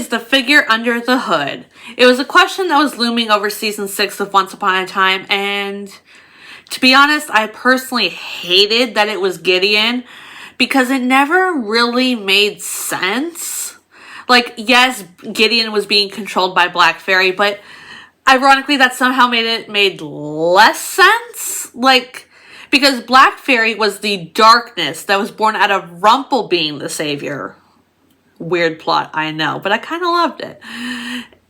is the figure under the hood? It was a question that was looming over season 6 of Once Upon a Time, and to be honest, I personally hated that it was Gideon because it never really made sense. Like, yes, Gideon was being controlled by Black Fairy, but ironically that somehow made less sense. Like, because Black Fairy was the darkness that was born out of Rumple being the savior. Weird plot, I know, but I kind of loved it.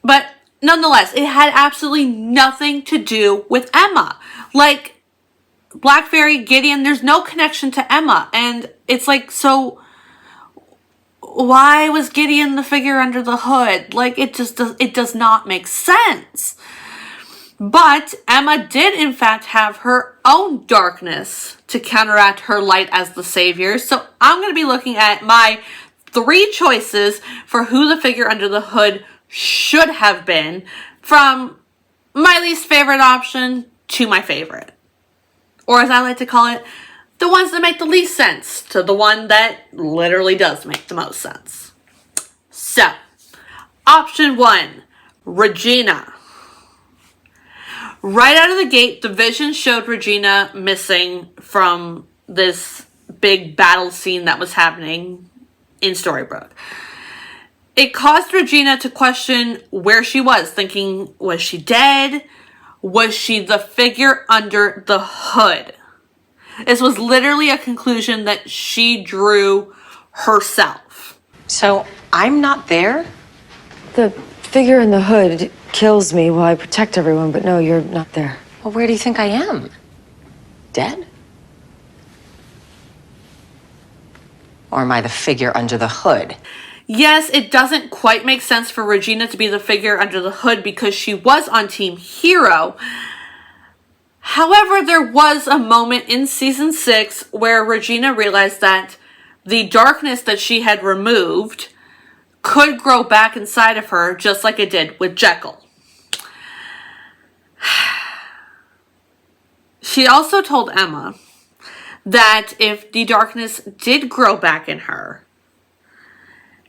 But nonetheless, it had absolutely nothing to do with Emma. Like, Black Fairy, Gideon, there's no connection to Emma. And it's like, so why was Gideon the figure under the hood? Like, it does not make sense. But Emma did in fact have her own darkness to counteract her light as the savior. So I'm going to be looking at my 3 choices for who the figure under the hood should have been, from my least favorite option to my favorite. Or as I like to call it, the ones that make the least sense to the one that literally does make the most sense. So, option 1, Regina. Right out of the gate, the vision showed Regina missing from this big battle scene that was happening in Storybrooke. It caused Regina to question where she was, thinking, was she dead? Was she the figure under the hood? This was literally a conclusion that she drew herself. So, I'm not there? The figure in the hood kills me while I protect everyone, but no, you're not there. Well, where do you think I am? Dead? Or am I the figure under the hood? Yes, it doesn't quite make sense for Regina to be the figure under the hood because she was on Team Hero. However, there was a moment in season 6 where Regina realized that the darkness that she had removed could grow back inside of her, just like it did with Jekyll. She also told Emma that if the darkness did grow back in her,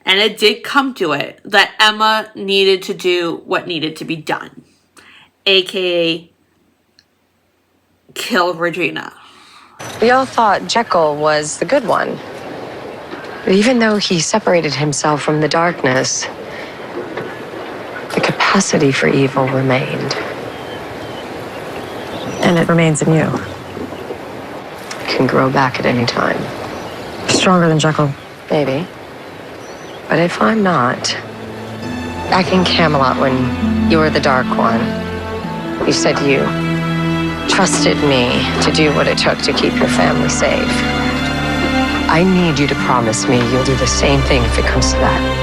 and it did come to it, that Emma needed to do what needed to be done, aka kill Regina. We all thought Jekyll was the good one. But even though he separated himself from the darkness, the capacity for evil remained. And it remains in you. It can grow back at any time. Stronger than Jekyll. Maybe. But if I'm not, back in Camelot when you were the Dark One, you said you trusted me to do what it took to keep your family safe. I need you to promise me you'll do the same thing if it comes to that.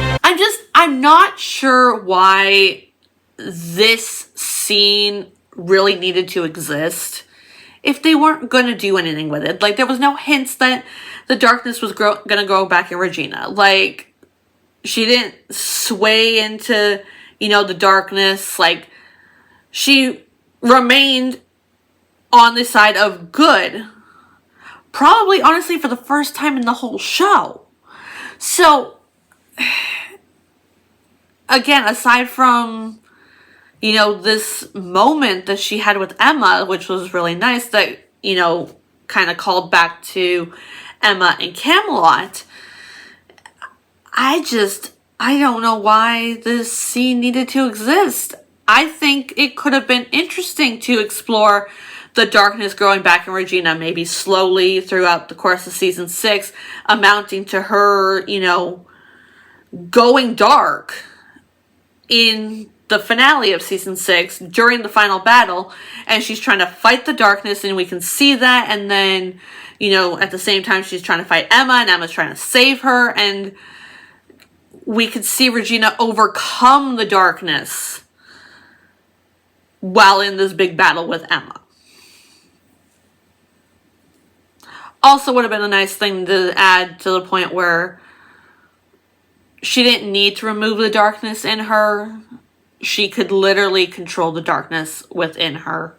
I'm not sure why this scene really needed to exist if they weren't going to do anything with it. Like, there was no hints that the darkness was going to grow back in Regina. Like, she didn't sway into, the darkness. Like, she remained on the side of good. Probably, honestly, for the first time in the whole show. So, again, aside from, this moment that she had with Emma, which was really nice, that, kind of called back to Emma and Camelot, I don't know why this scene needed to exist. I think it could have been interesting to explore the darkness growing back in Regina, maybe slowly throughout the course of season 6, amounting to her, going dark in the finale of season 6 during the final battle, and she's trying to fight the darkness, and we can see that, and then, at the same time she's trying to fight Emma, and Emma's trying to save her, and we could see Regina overcome the darkness while in this big battle with Emma. Also would have been a nice thing to add to the point where she didn't need to remove the darkness in her. She could literally control the darkness within her.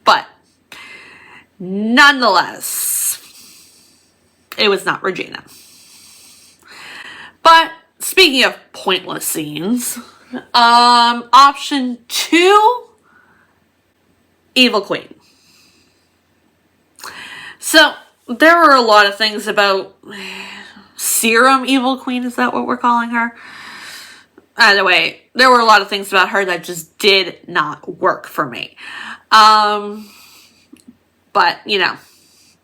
But nonetheless, it was not Regina. But speaking of pointless scenes, option 2, Evil Queen. So, there were a lot of things about Serum Evil Queen, is that what we're calling her? Either way, there were a lot of things about her that just did not work for me. But, you know,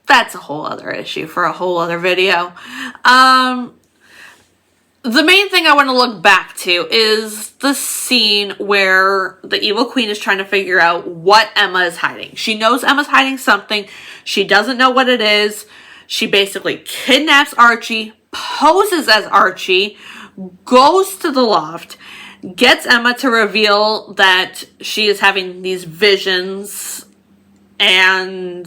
that's a whole other issue for a whole other video. The main thing I want to look back to is the scene where the Evil Queen is trying to figure out what Emma is hiding. She knows Emma's hiding something. She doesn't know what it is. She basically kidnaps Archie, poses as Archie, goes to the loft, gets Emma to reveal that she is having these visions and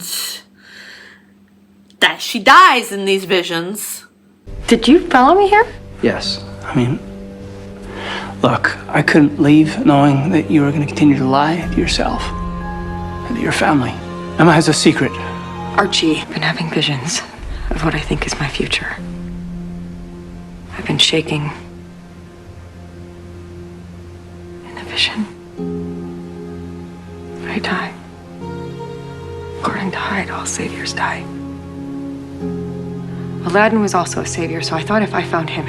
that she dies in these visions. Did you follow me here? Yes. I mean, look, I couldn't leave knowing that you were going to continue to lie to yourself and to your family. Emma has a secret. Archie, I've been having visions of what I think is my future. I've been shaking in the vision. I die. According to Hyde, all saviors die. Aladdin was also a savior, so I thought if I found him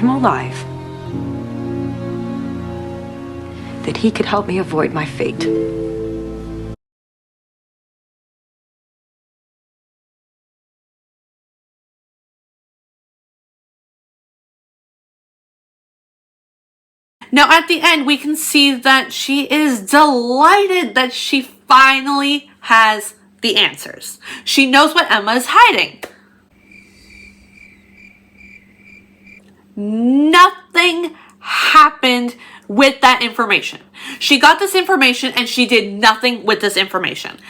alive, that he could help me avoid my fate. Now, at the end, we can see that she is delighted that she finally has the answers. She knows what Emma is hiding. Nothing happened with that information. She got this information and she did nothing with this information.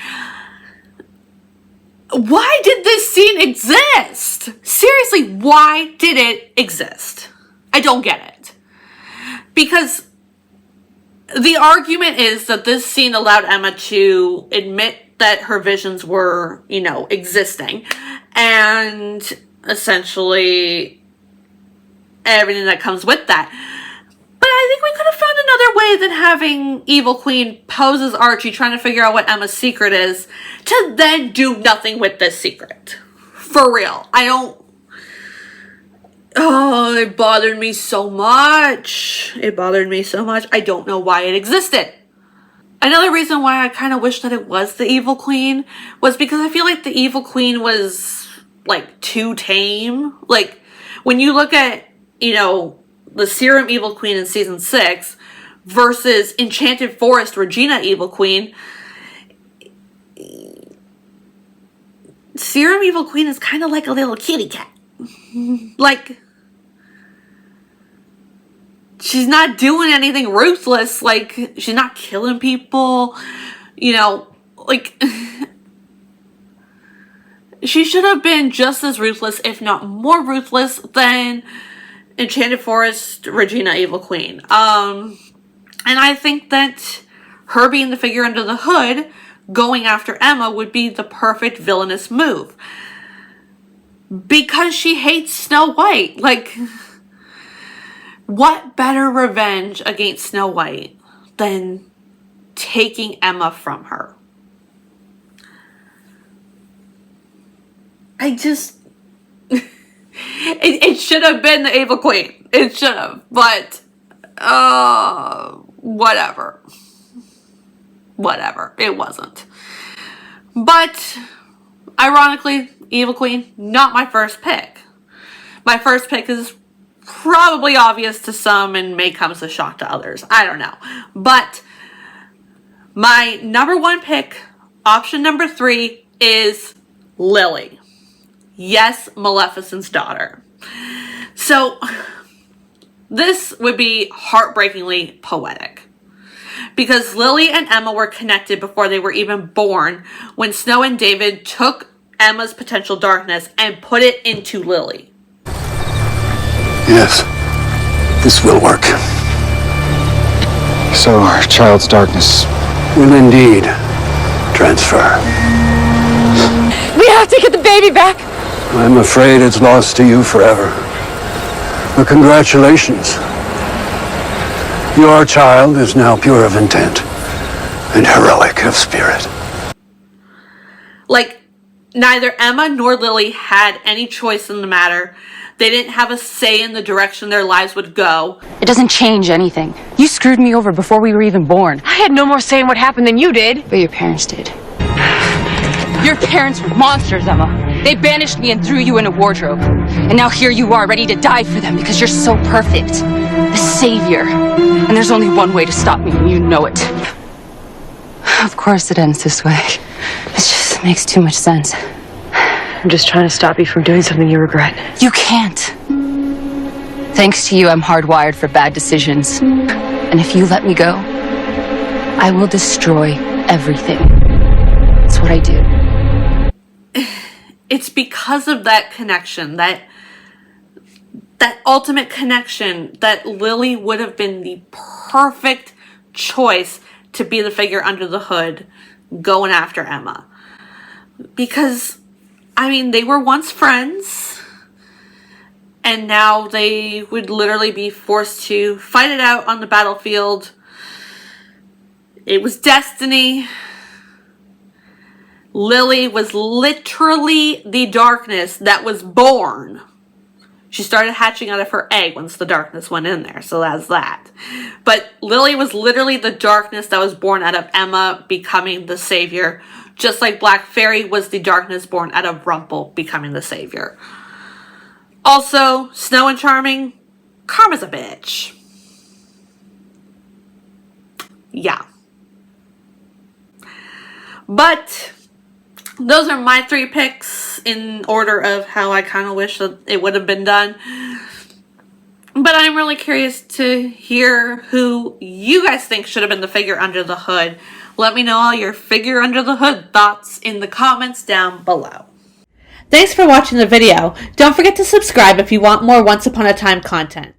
Why did this scene exist? Seriously, why did it exist? I don't get it. Because the argument is that this scene allowed Emma to admit that her visions were, you know, existing. And essentially everything that comes with that. But I think we could have found another way than having Evil Queen pose as Archie trying to figure out what Emma's secret is to then do nothing with this secret. For real. Oh, it bothered me so much. It bothered me so much. I don't know why it existed. Another reason why I kind of wish that it was the Evil Queen was because I feel like the Evil Queen was, like, too tame. Like, when you look at, you know, the Serum Evil Queen in season 6 versus Enchanted Forest Regina Evil Queen, Serum Evil Queen is kind of like a little kitty cat. Like, she's not doing anything ruthless. Like, she's not killing people. You know, like, she should have been just as ruthless, if not more ruthless, than Enchanted Forest Regina Evil Queen. And I think that her being the figure under the hood, going after Emma, would be the perfect villainous move. Because she hates Snow White. Like, what better revenge against Snow White than taking Emma from her? I just... it should have been the Evil Queen. It should have. But, whatever. Whatever. It wasn't. But, ironically, Evil Queen, not my first pick. My first pick is probably obvious to some and may come as a shock to others. I don't know. But my number one pick, option number 3, is Lily. Yes, Maleficent's daughter. So, this would be heartbreakingly poetic. Because Lily and Emma were connected before they were even born when Snow and David took Emma's potential darkness and put it into Lily. Yes, this will work. So our child's darkness will indeed transfer. We have to get the baby back. I'm afraid it's lost to you forever. Well, congratulations. Your child is now pure of intent and heroic of spirit. Like, neither Emma nor Lily had any choice in the matter. They didn't have a say in the direction their lives would go. It doesn't change anything. You screwed me over before we were even born. I had no more say in what happened than you did. But your parents did. Your parents were monsters, Emma. They banished me and threw you in a wardrobe. And now here you are, ready to die for them because you're so perfect. The savior. And there's only one way to stop me, and you know it. Of course it ends this way. It just makes too much sense. I'm just trying to stop you from doing something you regret. You can't. Thanks to you, I'm hardwired for bad decisions. And if you let me go, I will destroy everything. That's what I do. It's because of that connection, that ultimate connection, that Lily would have been the perfect choice to be the figure under the hood going after Emma. Because, I mean, they were once friends, and now they would literally be forced to fight it out on the battlefield. It was destiny. Lily was literally the darkness that was born. She started hatching out of her egg once the darkness went in there, so that's that. But Lily was literally the darkness that was born out of Emma becoming the savior, just like Black Fairy was the darkness born out of Rumple becoming the savior. Also, Snow and Charming, karma's a bitch. Yeah. But those are my 3 picks in order of how I kind of wish that it would have been done. But I'm really curious to hear who you guys think should have been the figure under the hood. Let me know all your figure under the hood thoughts in the comments down below. Thanks for watching the video. Don't forget to subscribe if you want more Once Upon a Time content.